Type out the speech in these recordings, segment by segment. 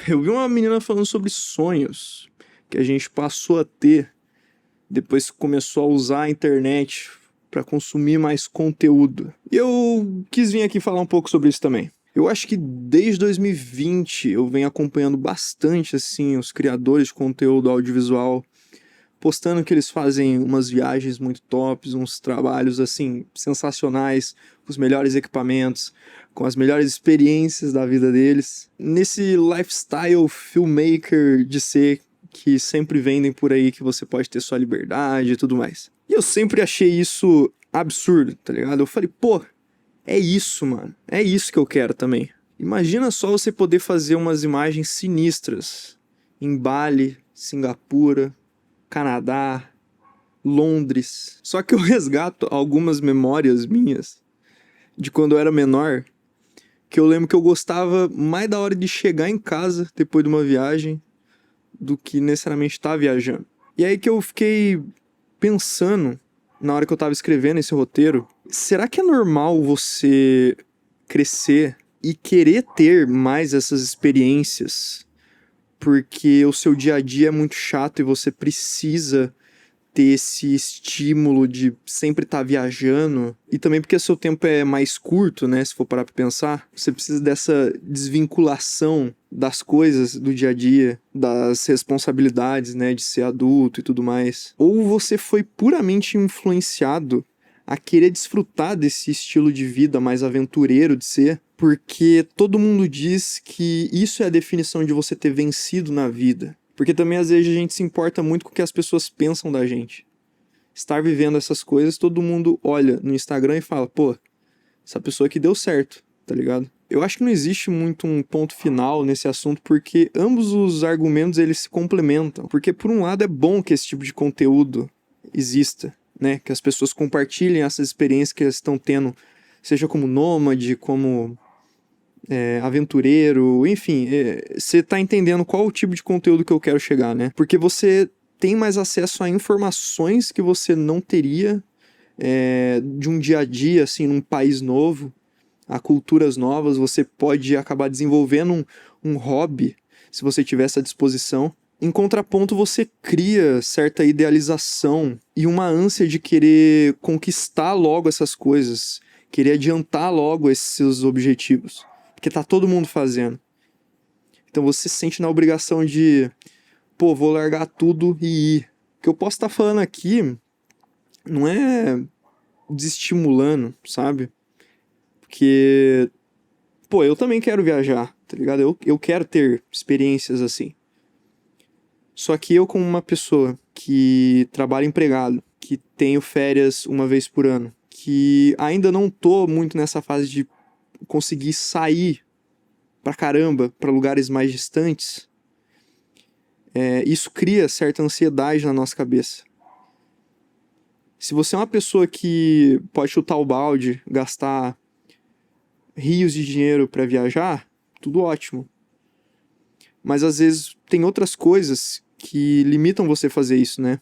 Eu vi uma menina falando sobre sonhos que a gente passou a ter depois que começou a usar a internet para consumir mais conteúdo. E eu quis vir aqui falar um pouco sobre isso também. Eu acho que desde 2020 eu venho acompanhando bastante assim os criadores de conteúdo audiovisual, postando que eles fazem umas viagens muito tops, uns trabalhos assim sensacionais, com os melhores equipamentos, com as melhores experiências da vida deles. Nesse lifestyle filmmaker de ser que sempre vendem por aí que você pode ter sua liberdade e tudo mais. E eu sempre achei isso absurdo, tá ligado? Eu falei, pô, é isso, mano. É isso que eu quero também. Imagina só você poder fazer umas imagens sinistras em Bali, Singapura, Canadá, Londres. Só que eu resgato algumas memórias minhas de quando eu era menor, que eu lembro que eu gostava mais da hora de chegar em casa depois de uma viagem do que necessariamente estar viajando. E aí que eu fiquei pensando, na hora que eu tava escrevendo esse roteiro, será que é normal você crescer e querer ter mais essas experiências porque o seu dia a dia é muito chato e você precisa ter esse estímulo de sempre estar viajando, e também porque seu tempo é mais curto, né, se for parar pra pensar, você precisa dessa desvinculação das coisas do dia a dia, das responsabilidades, né, de ser adulto e tudo mais. Ou você foi puramente influenciado a querer desfrutar desse estilo de vida mais aventureiro de ser, porque todo mundo diz que isso é a definição de você ter vencido na vida. Porque também às vezes a gente se importa muito com o que as pessoas pensam da gente. Estar vivendo essas coisas, todo mundo olha no Instagram e fala, pô, essa pessoa aqui deu certo, tá ligado? Eu acho que não existe muito um ponto final nesse assunto, porque ambos os argumentos eles se complementam. Porque por um lado é bom que esse tipo de conteúdo exista, né? Que as pessoas compartilhem essas experiências que elas estão tendo, seja como nômade, como aventureiro, enfim, você tá entendendo qual o tipo de conteúdo que eu quero chegar, né? Porque você tem mais acesso a informações que você não teria de um dia a dia, assim, num país novo, a culturas novas, você pode acabar desenvolvendo um hobby, se você tiver essa disposição. Em contraponto, você cria certa idealização e uma ânsia de querer conquistar logo essas coisas, querer adiantar logo esses seus objetivos. Porque tá todo mundo fazendo. Então você se sente na obrigação de, pô, vou largar tudo e ir. O que eu posso estar falando aqui não é desestimulando, sabe? Porque, pô, eu também quero viajar, tá ligado? Eu quero ter experiências assim. Só que eu, como uma pessoa que trabalha empregado, que tenho férias uma vez por ano, que ainda não tô muito nessa fase de conseguir sair pra caramba pra lugares mais distantes, isso cria certa ansiedade na nossa cabeça. Se você é uma pessoa que pode chutar o balde, gastar rios de dinheiro pra viajar, tudo ótimo. Mas às vezes tem outras coisas que limitam você a fazer isso, né?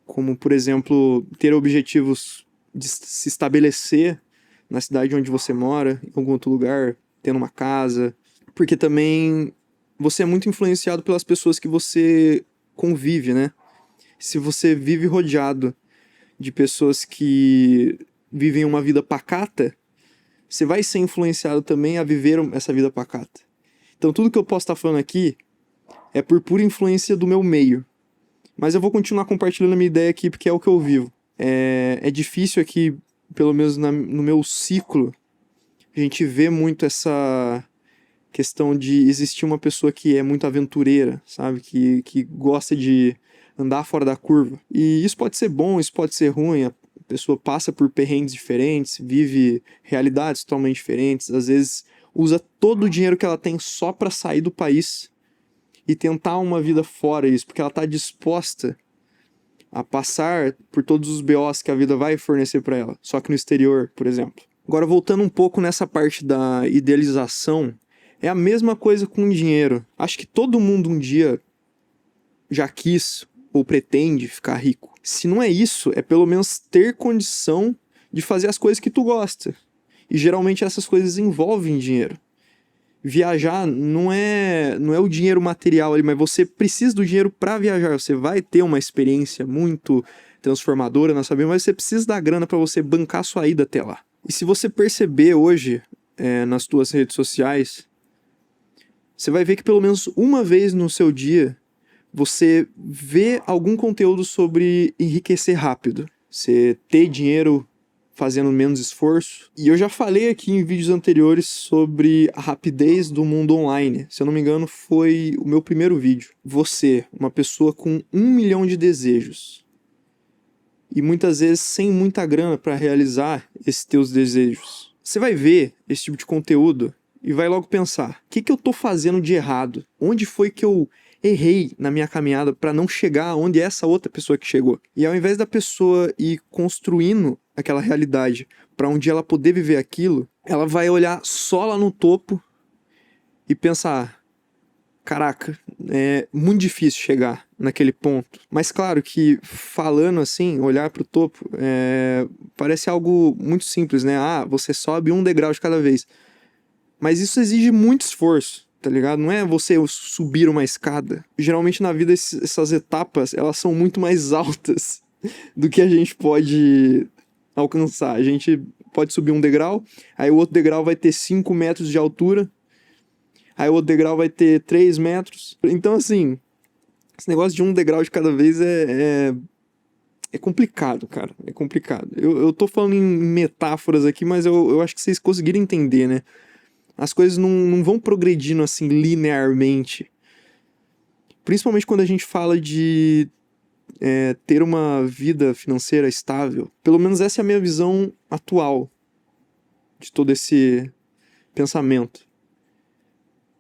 Como, por exemplo, ter objetivos de se estabelecer na cidade onde você mora, em algum outro lugar, tendo uma casa. Porque também você é muito influenciado pelas pessoas que você convive, né? Se você vive rodeado de pessoas que vivem uma vida pacata, você vai ser influenciado também a viver essa vida pacata. Então tudo que eu posso estar falando aqui é por pura influência do meu meio. Mas eu vou continuar compartilhando a minha ideia aqui porque é o que eu vivo. É difícil aqui, pelo menos no meu ciclo, a gente vê muito essa questão de existir uma pessoa que é muito aventureira, sabe? Que gosta de andar fora da curva. E isso pode ser bom, isso pode ser ruim. A pessoa passa por perrengues diferentes, vive realidades totalmente diferentes. Às vezes usa todo o dinheiro que ela tem só para sair do país e tentar uma vida fora disso, porque ela tá disposta a passar por todos os BOs que a vida vai fornecer para ela, só que no exterior, por exemplo. Agora, voltando um pouco nessa parte da idealização, é a mesma coisa com o dinheiro. Acho que todo mundo um dia já quis ou pretende ficar rico. Se não é isso, é pelo menos ter condição de fazer as coisas que tu gosta. E geralmente essas coisas envolvem dinheiro. viajar não é o dinheiro material ali, mas você precisa do dinheiro para viajar. Você vai ter uma experiência muito transformadora na sua vida, mas você precisa da grana para você bancar a sua ida até lá. E se você perceber hoje, nas suas redes sociais, você vai ver que pelo menos uma vez no seu dia você vê algum conteúdo sobre enriquecer rápido. Você ter dinheiro fazendo menos esforço. E eu já falei aqui em vídeos anteriores sobre a rapidez do mundo online. Se eu não me engano, foi o meu primeiro vídeo. Você, uma pessoa com 1 milhão de desejos, e muitas vezes sem muita grana para realizar esses teus desejos. Você vai ver esse tipo de conteúdo e vai logo pensar: o que eu tô fazendo de errado? Onde foi que eu errei na minha caminhada para não chegar onde é essa outra pessoa que chegou? E ao invés da pessoa ir construindo aquela realidade para um dia ela poder viver aquilo, ela vai olhar só lá no topo e pensar: caraca, é muito difícil chegar naquele ponto. Mas claro que falando assim, olhar pro topo, parece algo muito simples, né? Você sobe um degrau de cada vez. Mas isso exige muito esforço, tá ligado? Não é você subir uma escada. Geralmente na vida essas etapas, elas são muito mais altas do que a gente pode alcançar. A gente pode subir um degrau, aí o outro degrau vai ter 5 metros de altura, aí o outro degrau vai ter 3 metros. Então, assim, esse negócio de um degrau de cada vez é complicado, cara. É complicado. Eu tô falando em metáforas aqui, mas eu acho que vocês conseguiram entender, né? As coisas não vão progredindo assim linearmente. Principalmente quando a gente fala de ter uma vida financeira estável. Pelo menos essa é a minha visão atual de todo esse pensamento.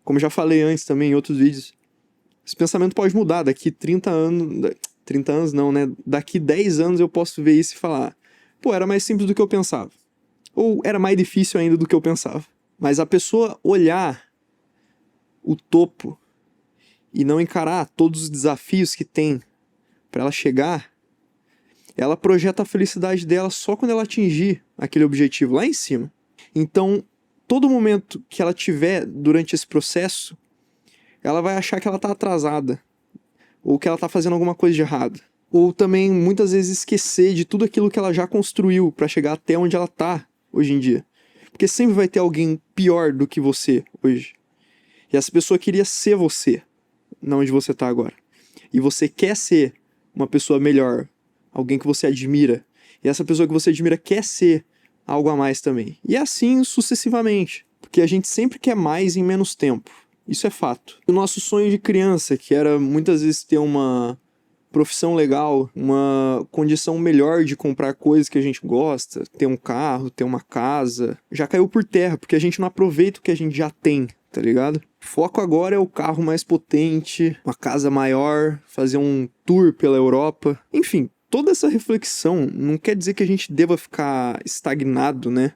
Como eu já falei antes também em outros vídeos, esse pensamento pode mudar. Daqui 30 anos... 30 anos não, né? Daqui 10 anos eu posso ver isso e falar: pô, era mais simples do que eu pensava. Ou era mais difícil ainda do que eu pensava. Mas a pessoa olhar o topo e não encarar todos os desafios que tem para ela chegar, ela projeta a felicidade dela só quando ela atingir aquele objetivo lá em cima. Então, todo momento que ela tiver durante esse processo, ela vai achar que ela tá atrasada, ou que ela tá fazendo alguma coisa de errado. Ou também, muitas vezes, esquecer de tudo aquilo que ela já construiu para chegar até onde ela tá hoje em dia. Porque sempre vai ter alguém pior do que você hoje. E essa pessoa queria ser você, não onde você tá agora. E você quer ser uma pessoa melhor, alguém que você admira. E essa pessoa que você admira quer ser algo a mais também. E assim sucessivamente. Porque a gente sempre quer mais em menos tempo. Isso é fato. O nosso sonho de criança, que era muitas vezes ter uma profissão legal, uma condição melhor de comprar coisas que a gente gosta, ter um carro, ter uma casa, já caiu por terra, porque a gente não aproveita o que a gente já tem, tá ligado? O foco agora é o carro mais potente, uma casa maior, fazer um tour pela Europa. Enfim, toda essa reflexão não quer dizer que a gente deva ficar estagnado, né?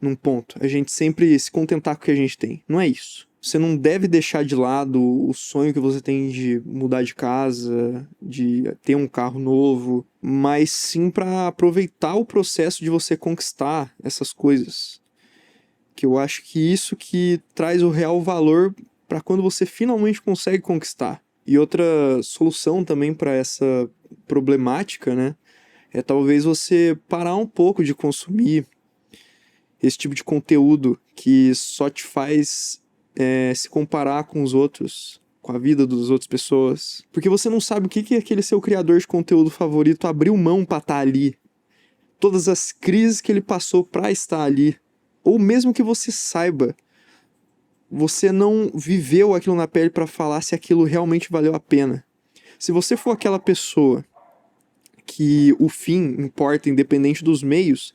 Num ponto. A gente sempre se contentar com o que a gente tem. Não é isso. Você não deve deixar de lado o sonho que você tem de mudar de casa, de ter um carro novo, mas sim para aproveitar o processo de você conquistar essas coisas. Que eu acho que isso que traz o real valor para quando você finalmente consegue conquistar. E outra solução também para essa problemática, né, é talvez você parar um pouco de consumir esse tipo de conteúdo que só te faz se comparar com os outros, com a vida das outras pessoas. Porque você não sabe o que aquele seu criador de conteúdo favorito abriu mão pra estar ali. Todas as crises que ele passou pra estar ali. Ou mesmo que você saiba, você não viveu aquilo na pele pra falar se aquilo realmente valeu a pena. Se você for aquela pessoa que o fim importa independente dos meios,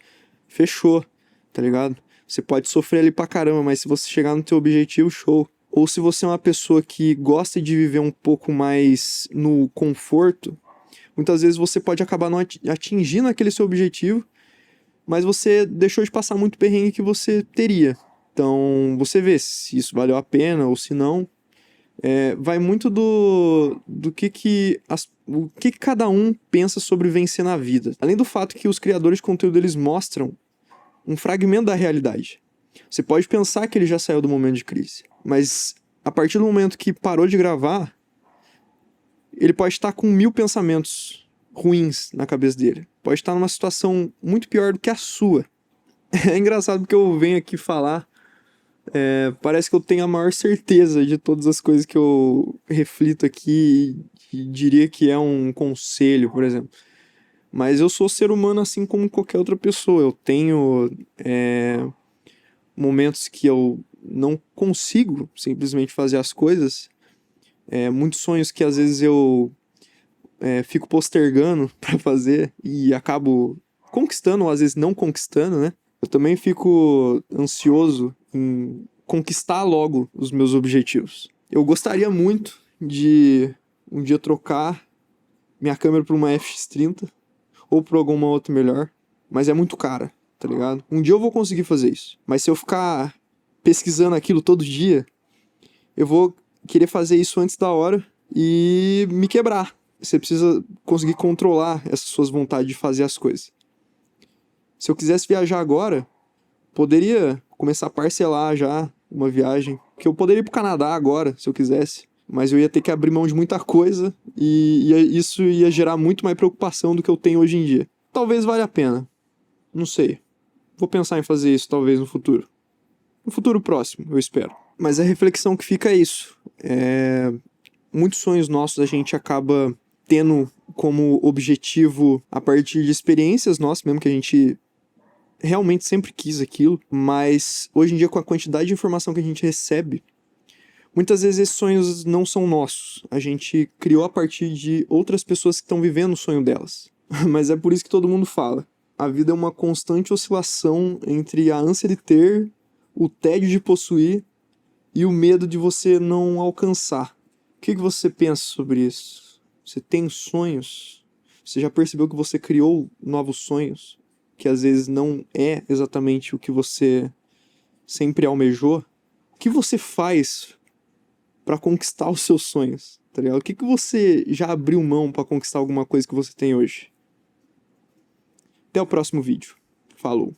fechou, tá ligado? Você pode sofrer ali pra caramba, mas se você chegar no teu objetivo, show. Ou se você é uma pessoa que gosta de viver um pouco mais no conforto, muitas vezes você pode acabar não atingindo aquele seu objetivo, mas você deixou de passar muito perrengue que você teria. Então, você vê se isso valeu a pena ou se não. Vai muito do que cada um pensa sobre vencer na vida. Além do fato que os criadores de conteúdo, eles mostram um fragmento da realidade. Você pode pensar que ele já saiu do momento de crise, mas a partir do momento que parou de gravar, ele pode estar com 1000 pensamentos ruins na cabeça dele. Pode estar numa situação muito pior do que a sua. É engraçado porque eu venho aqui falar, parece que eu tenho a maior certeza de todas as coisas que eu reflito aqui e diria que é um conselho, por exemplo. Mas eu sou ser humano assim como qualquer outra pessoa. Eu tenho momentos que eu não consigo simplesmente fazer as coisas. Muitos sonhos que às vezes eu fico postergando pra fazer e acabo conquistando ou às vezes não conquistando, né? Eu também fico ansioso em conquistar logo os meus objetivos. Eu gostaria muito de um dia trocar minha câmera por uma FX30 ou por alguma outra melhor, mas é muito cara, tá ligado? Um dia eu vou conseguir fazer isso, mas se eu ficar pesquisando aquilo todo dia, eu vou querer fazer isso antes da hora e me quebrar. Você precisa conseguir controlar essas suas vontades de fazer as coisas. Se eu quisesse viajar agora, poderia começar a parcelar já uma viagem, que eu poderia ir pro Canadá agora, se eu quisesse, mas eu ia ter que abrir mão de muita coisa e isso ia gerar muito mais preocupação do que eu tenho hoje em dia. Talvez valha a pena, não sei. Vou pensar em fazer isso talvez no futuro. No futuro próximo, eu espero. Mas a reflexão que fica é isso. Muitos sonhos nossos a gente acaba tendo como objetivo a partir de experiências nossas, mesmo que a gente realmente sempre quis aquilo, mas hoje em dia com a quantidade de informação que a gente recebe, muitas vezes esses sonhos não são nossos. A gente criou a partir de outras pessoas que estão vivendo o sonho delas. Mas é por isso que todo mundo fala. A vida é uma constante oscilação entre a ânsia de ter, o tédio de possuir e o medo de você não alcançar. O que você pensa sobre isso? Você tem sonhos? Você já percebeu que você criou novos sonhos? Que às vezes não é exatamente o que você sempre almejou? O que você faz para conquistar os seus sonhos? Tá ligado? O que você já abriu mão para conquistar alguma coisa que você tem hoje? Até o próximo vídeo. Falou!